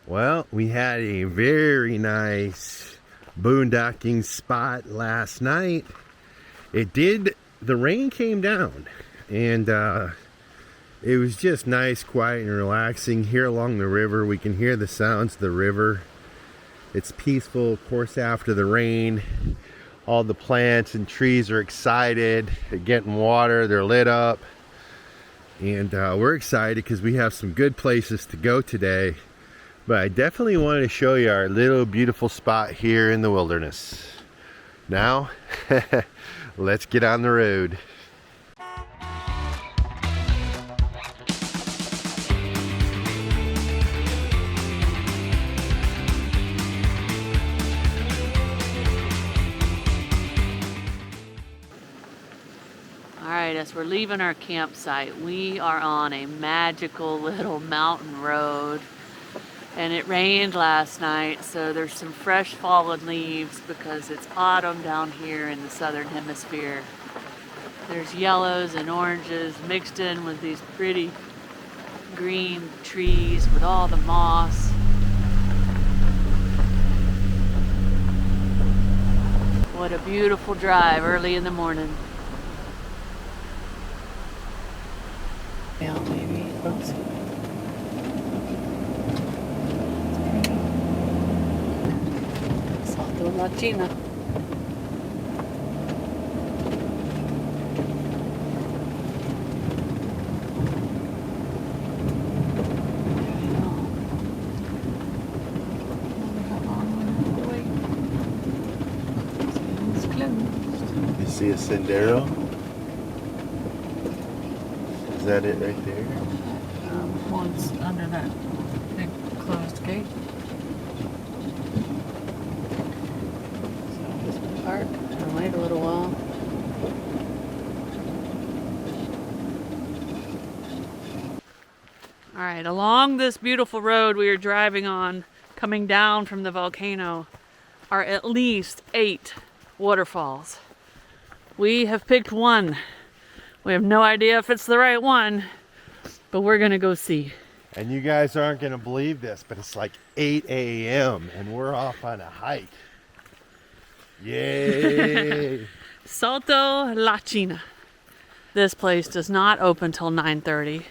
Well, we had a very nice boondocking spot last night. The rain came down, and it was just nice, quiet, and relaxing. Here along the river, we can hear the sounds of the river. It's peaceful, of course, after the rain. All the plants and trees are excited. They're getting water, they're lit up. And we're excited because we have some good places to go today. But I definitely wanted to show you our little beautiful spot here in the wilderness. Now, let's get on the road. Alright, as we're leaving our campsite, we are on a magical little mountain road. And it rained last night, so there's some fresh fallen leaves because it's autumn down here in the southern hemisphere. There's yellows and oranges mixed in with these pretty green trees with all the moss. What a beautiful drive early in the morning. Yeah, maybe. Oops. Salto Latina. You see a sendero? Is that it right there? One's under that big closed gate. So just park and wait a little while. Alright, along this beautiful road we are driving on, coming down from the volcano, are at least 8 waterfalls. We have picked one. We have no idea if it's the right one, but we're gonna go see. And you guys aren't gonna believe this, but it's like 8 a.m. and we're off on a hike. Yay! Salto Latina. This place does not open till 9:30.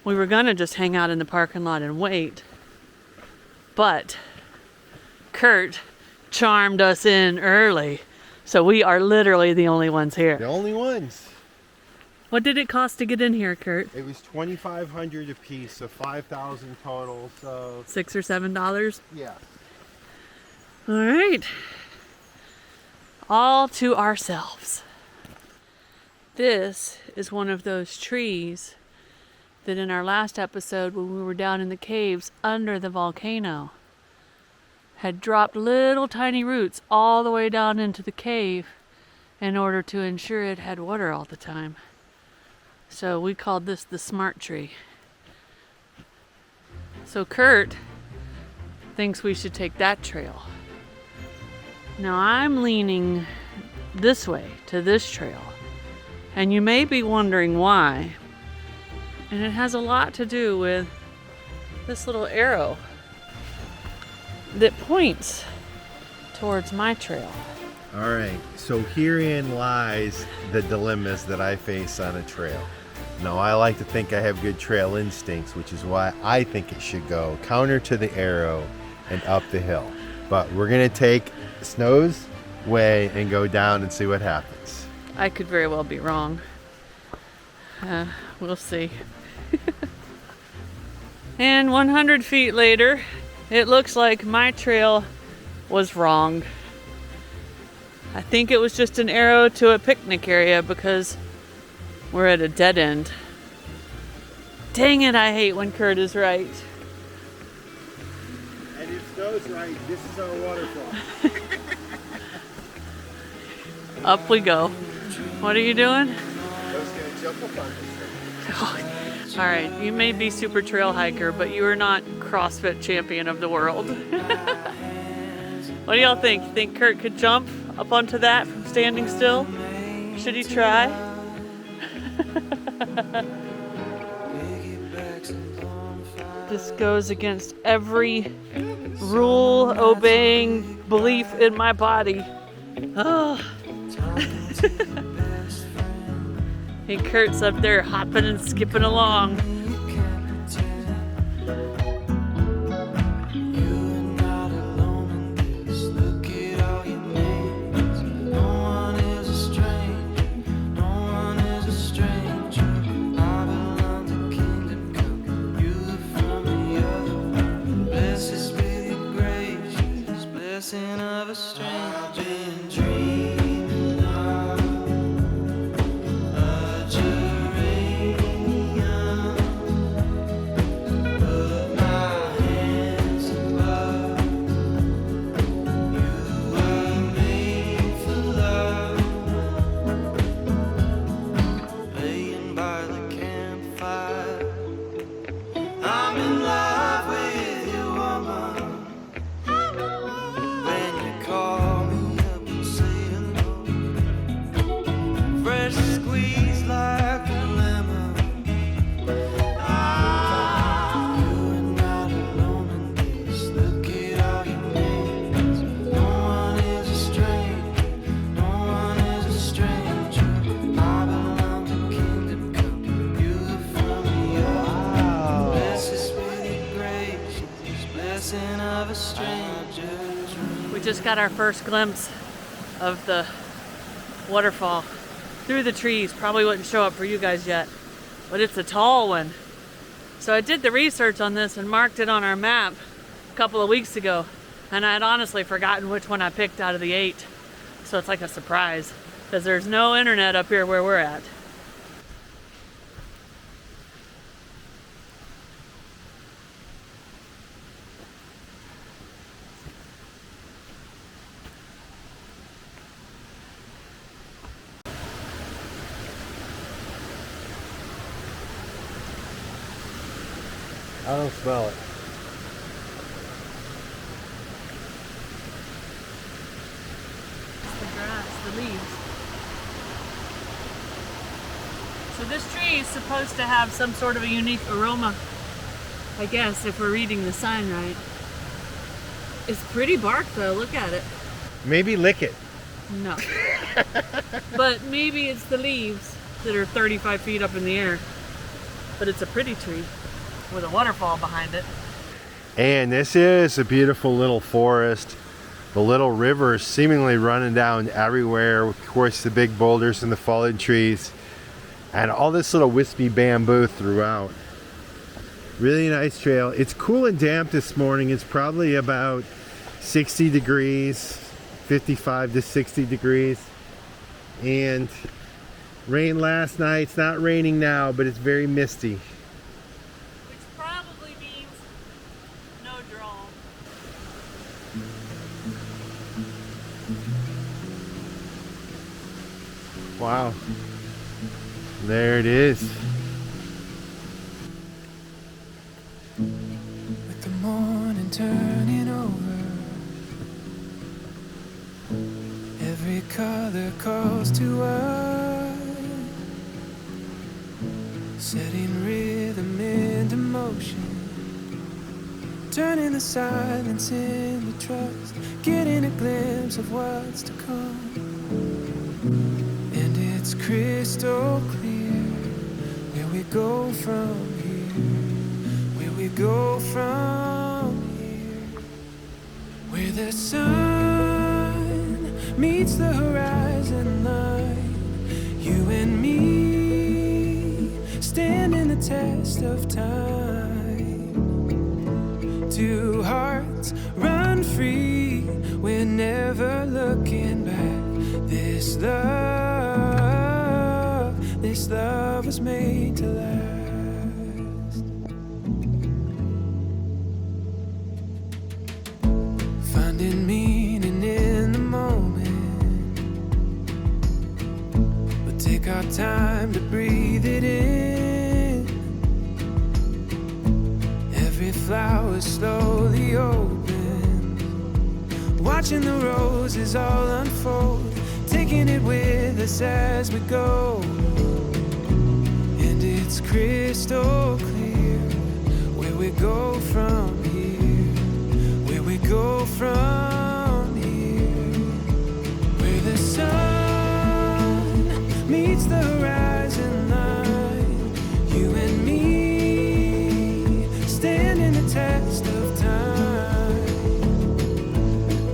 We were gonna just hang out in the parking lot and wait, but Curt charmed us in early, so we are literally the only ones here. The only ones. What did it cost to get in here, Curt? It was $2,500 a piece, so $5,000 total. So $6 or $7? yeah. All right. All to ourselves. This is one of those trees that in our last episode when we were down in the caves under the volcano had dropped little tiny roots all the way down into the cave in order to ensure it had water all the time. So we called this the smart tree. So Curt thinks we should take that trail. Now I'm leaning this way to this trail, and you may be wondering why. And it has a lot to do with this little arrow that points towards my trail. All right, so herein lies the dilemmas that I face on a trail. Now, I like to think I have good trail instincts, which is why I think it should go counter to the arrow and up the hill. But we're gonna take Snow's way and go down and see what happens. I could very well be wrong. We'll see. And 100 feet later, it looks like my trail was wrong. I think it was just an arrow to a picnic area because we're at a dead end. Dang it, I hate when Curt is right. And if Snow's right, this is our waterfall. Up we go. What are you doing? I was gonna jump up on this thing. All right, you may be super trail hiker, but you are not CrossFit champion of the world. What do y'all think? Think Curt could jump up onto that from standing still? Should he try? This goes against every rule-obeying belief in my body. Oh. Hey, Curt's up there hopping and skipping along. Of a stranger dreaming of a geranium. Put my hands above. You were made for love. Laying by the campfire, I'm in love with you, woman. Call me up and say hello. Fresh squeezed like a lemon. You are not alone in this. Look at all your mates. No one is a stranger. No one is a stranger. I belong to kingdom come. You are from the earth. Bless us with your grace. This blessing of a stranger. We just got our first glimpse of the waterfall through the trees. Probably wouldn't show up for you guys yet, but it's a tall one. So I did the research on this and marked it on our map a couple of weeks ago, and I had honestly forgotten which one I picked out of the 8. So it's like a surprise because there's no internet up here where we're at. I don't smell it. It's the grass, the leaves. So this tree is supposed to have some sort of a unique aroma, I guess, if we're reading the sign right. It's pretty bark though, look at it. Maybe lick it. No. But maybe it's the leaves that are 35 feet up in the air. But it's a pretty tree with a waterfall behind it. And this is a beautiful little forest. The little river seemingly running down everywhere. Of course, the big boulders and the fallen trees. And all this little wispy bamboo throughout. Really nice trail. It's cool and damp this morning. It's probably about 60 degrees, 55 to 60 degrees. And rain last night. It's not raining now, but it's very misty. Which probably means no draw. Wow. There it is. With the morning turning over, every color calls to us, setting rhythm into motion, turning the silence into trust, getting a glimpse of what's to come. And it's crystal clear where we go from here, where we go from here, where the sun meets the horizon line, you and me standing the test of time. Two hearts run free, we're never looking back. This love was made to last. Finding meaning in the moment, but take our time to breathe it in. Every flower slowly opens, watching the roses all unfold, taking it with us as we go. And it's crystal clear where we we go from here? Where we go from here? Where the sun meets the horizon line. You and me standing the test of time.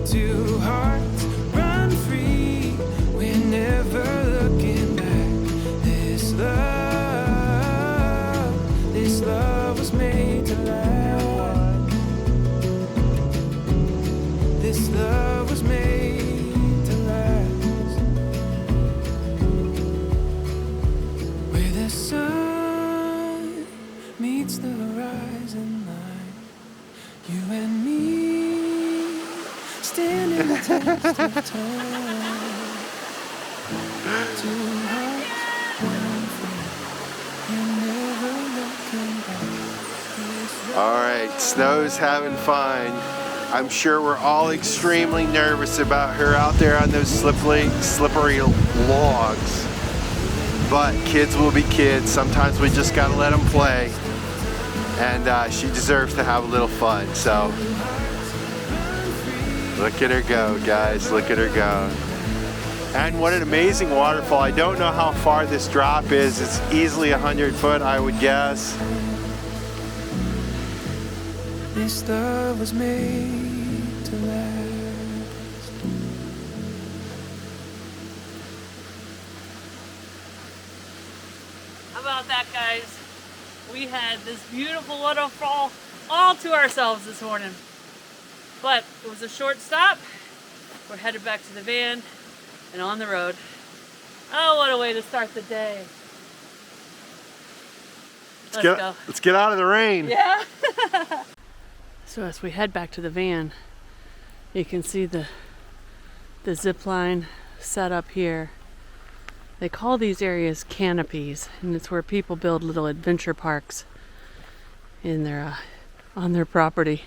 Two hearts run free. We're never looking back. This love was made to last. This love was made to last. Where the sun meets the horizon line. You and me standing the test of time. Two hearts run free. We're never looking back. All right, Snow's having fun. I'm sure we're all extremely nervous about her out there on those slippery logs. But kids will be kids. Sometimes we just gotta let them play. And she deserves to have a little fun, so. Look at her go, guys, look at her go. And what an amazing waterfall. I don't know how far this drop is. It's easily 100 foot, I would guess. This love was made to last. How about that, guys? We had this beautiful waterfall all to ourselves this morning. But it was a short stop. We're headed back to the van and on the road. Oh, what a way to start the day. Let's go. Let's get out of the rain. Yeah. So as we head back to the van, you can see the zip line set up here. They call these areas canopies, and it's where people build little adventure parks in their on their property,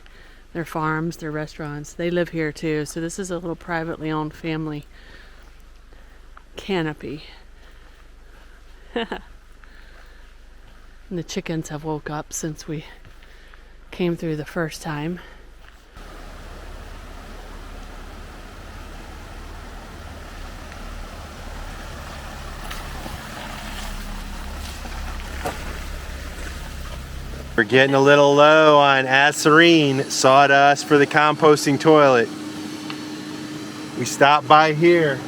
their farms, their restaurants. They live here too, so this is a little privately owned family canopy. And the chickens have woke up since we came through the first time. We're getting a little low on acerine sawdust for the composting toilet. We stopped by here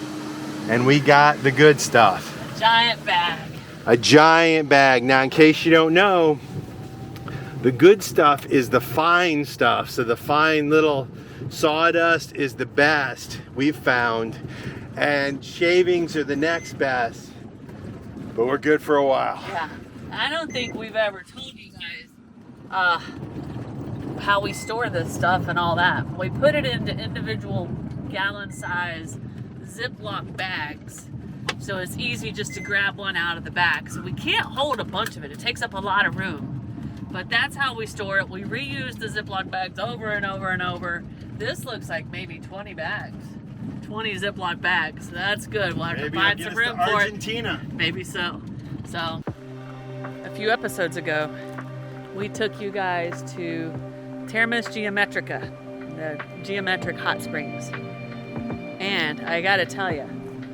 and we got the good stuff. A giant bag. A giant bag. Now, in case you don't know, the good stuff is the fine stuff. So the fine little sawdust is the best we've found, and shavings are the next best. But we're good for a while. Yeah. I don't think we've ever told you guys how we store this stuff and all that. We put it into individual gallon size Ziploc bags. So it's easy just to grab one out of the bag. So we can't hold a bunch of it. It takes up a lot of room. But that's how we store it. We reuse the Ziploc bags over and over and over. This looks like maybe 20 bags. 20 Ziploc bags. That's good. We'll have to find some room for Argentina. it. Maybe so. So, a few episodes ago, we took you guys to Termas Geometrica, the geometric hot springs. And I gotta tell you,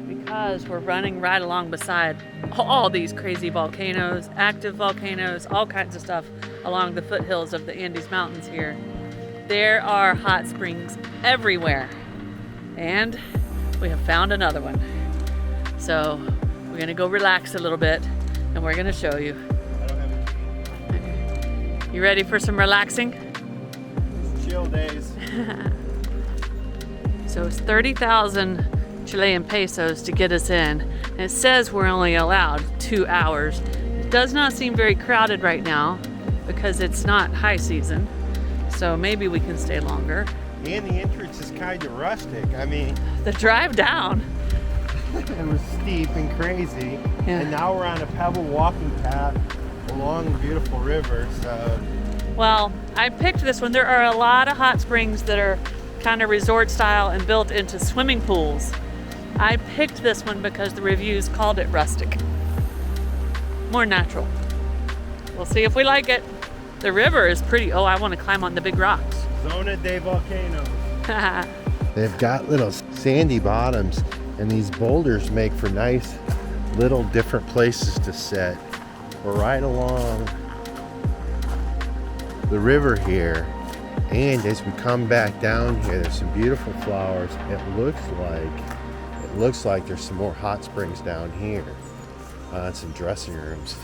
because we're running right along beside all these crazy volcanoes, active volcanoes, all kinds of stuff along the foothills of the Andes Mountains here, there are hot springs everywhere. And we have found another one. So we're gonna go relax a little bit and we're gonna show you. I don't have a Okay. You ready for some relaxing? It's chill days. So it's 30,000 Chilean pesos to get us in. And it says we're only allowed 2 hours. It does not seem very crowded right now because it's not high season. So maybe we can stay longer. And the entrance is kind of rustic. I mean, The drive down. it was steep and crazy. Yeah. And now we're on a pebble walking path along a beautiful river. So Well, I picked this one. There are a lot of hot springs that are kind of resort style and built into swimming pools. I picked this one because the reviews called it rustic. More natural. We'll see if we like it. The river is pretty. Oh, I want to climb on the big rocks. Zona de volcano. They've got little sandy bottoms, and these boulders make for nice little different places to sit. We're right along the river here, and as we come back down here, there's some beautiful flowers. It looks like there's some more hot springs down here, and some dressing rooms.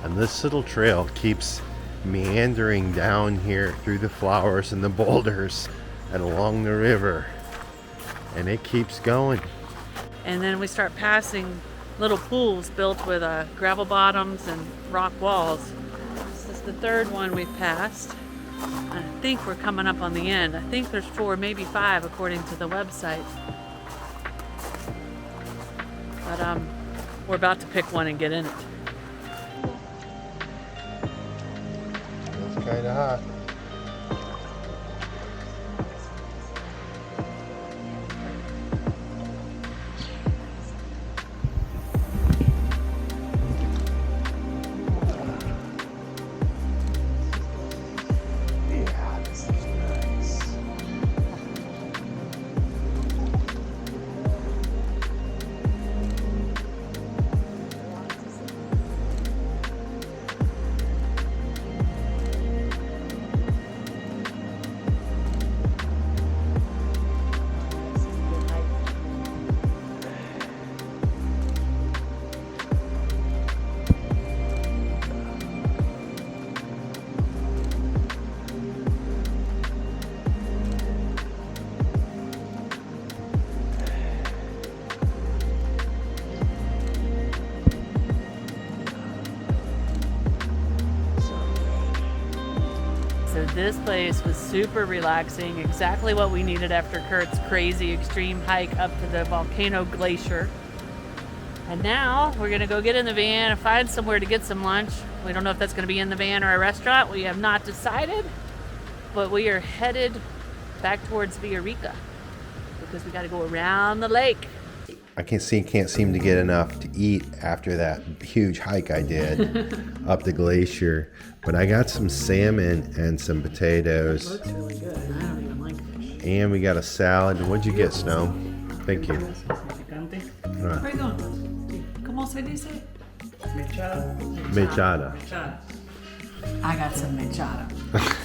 And this little trail keeps meandering down here through the flowers and the boulders and along the river, and it keeps going. And then we start passing little pools built with gravel bottoms and rock walls. This is the third one we've passed. I think we're coming up on the end. I think there's 4, maybe 5 according to the website. But we're about to pick one and get in it. It's kind of hot. So this place was super relaxing, exactly what we needed after Curt's crazy extreme hike up to the volcano glacier. And now we're gonna go get in the van and find somewhere to get some lunch. We don't know if that's gonna be in the van or a restaurant. We have not decided, but we are headed back towards Villarrica because we gotta go around the lake. I can't seem to get enough to eat after that huge hike I did up the glacier. But I got some salmon and some potatoes. Looks really good. I don't even like fish. And we got a salad. What'd you get, Snow? Thank you. Perdón, ¿cómo se dice? Mechada. I got some mechada.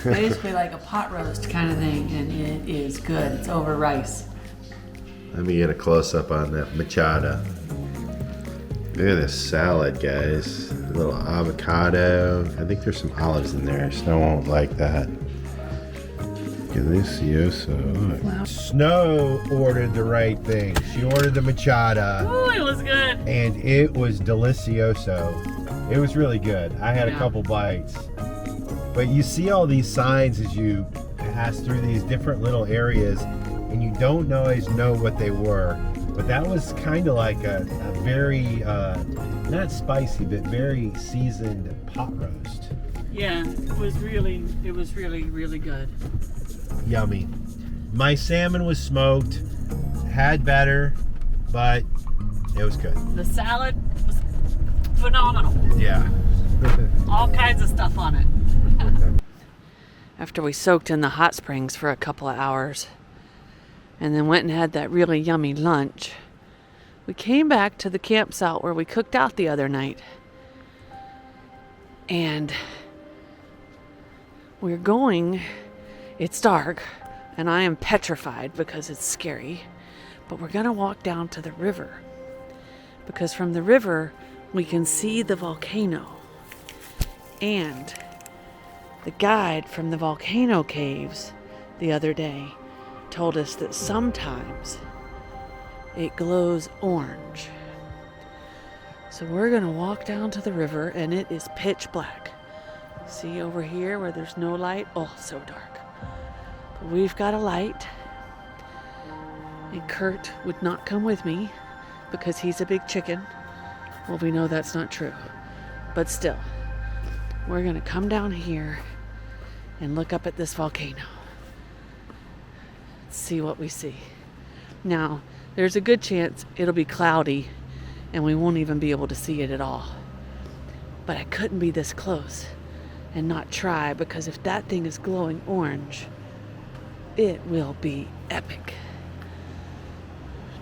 Basically like a pot roast kind of thing, and it is good. It's over rice. Let me get a close-up on that mechada. Look at this salad, guys. A little avocado. I think there's some olives in there. Snow won't like that. Delicioso. Wow. Snow ordered the right thing. She ordered the mechada. Ooh, it was good. And it was delicioso. It was really good. I had a couple bites. But you see all these signs as you pass through these different little areas, and you don't always know what they were. But that was kind of like a very, not spicy, but very seasoned pot roast. Yeah, it was really, really good. Yummy. My salmon was smoked, had better, but it was good. The salad was phenomenal. Yeah. All kinds of stuff on it. After we soaked in the hot springs for a couple of hours and then went and had that really yummy lunch, we came back to the campsite where we cooked out the other night. And we're going, it's dark, and I am petrified because it's scary, but we're gonna walk down to the river because from the river we can see the volcano. And the guide from the volcano caves the other day told us that sometimes it glows orange. So we're gonna walk down to the river, and it is pitch black. See over here where there's no light? Oh, so dark. But we've got a light, and Curt would not come with me because he's a big chicken. Well, we know that's not true, but still, we're gonna come down here and look up at this volcano. See what we see. Now, there's a good chance it'll be cloudy and we won't even be able to see it at all. But I couldn't be this close and not try, because if that thing is glowing orange, it will be epic.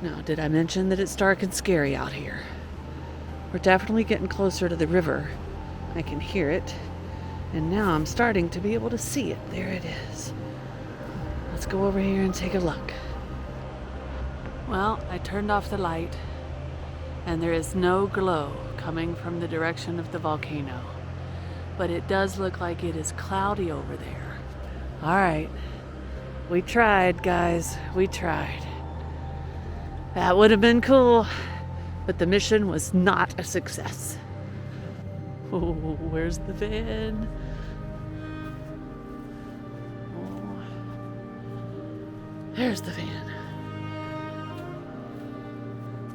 Now, did I mention that it's dark and scary out here? We're definitely getting closer to the river. I can hear it, and now I'm starting to be able to see it. There it is. Let's go over here and take a look. Well, I turned off the light, and there is no glow coming from the direction of the volcano. But it does look like it is cloudy over there. All right. We tried, guys. We tried. That would have been cool, but the mission was not a success. Oh, where's the van? Oh, there's the van.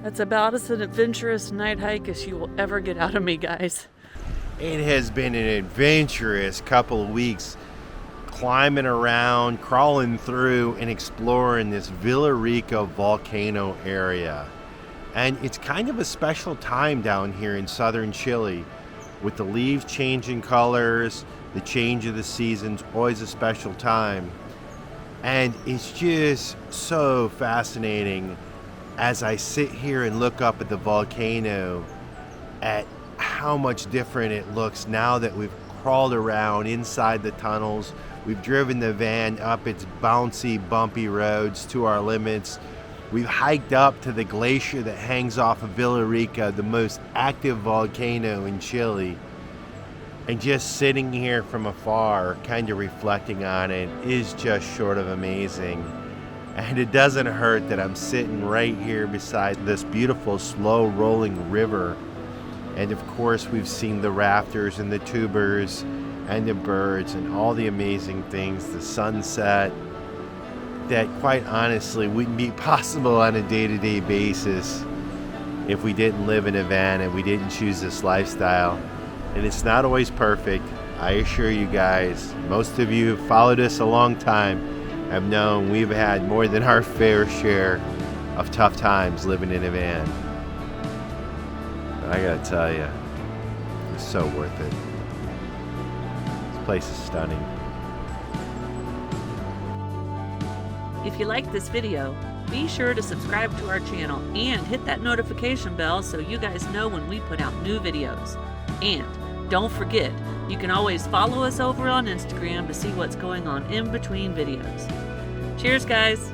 That's about as an adventurous night hike as you will ever get out of me, guys. It has been an adventurous couple of weeks climbing around, crawling through, and exploring this Villarrica volcano area. And it's kind of a special time down here in southern Chile, with the leaves changing colors, the change of the seasons, always a special time. And it's just so fascinating as I sit here and look up at the volcano at how much different it looks now that we've crawled around inside the tunnels. We've driven the van up its bouncy, bumpy roads to our limits. We've hiked up to the glacier that hangs off of Villarrica, the most active volcano in Chile. And just sitting here from afar, kind of reflecting on it, is just short of amazing. And it doesn't hurt that I'm sitting right here beside this beautiful, slow rolling river. And of course, we've seen the rafters and the tubers and the birds and all the amazing things, the sunset, that quite honestly wouldn't be possible on a day-to-day basis if we didn't live in a van and we didn't choose this lifestyle. And it's not always perfect, I assure you guys. Most of you who've followed us a long time have known we've had more than our fair share of tough times living in a van. But I gotta tell you, it's so worth it. This place is stunning. If you like this video, be sure to subscribe to our channel and hit that notification bell so you guys know when we put out new videos. And don't forget, you can always follow us over on Instagram to see what's going on in between videos. Cheers, guys!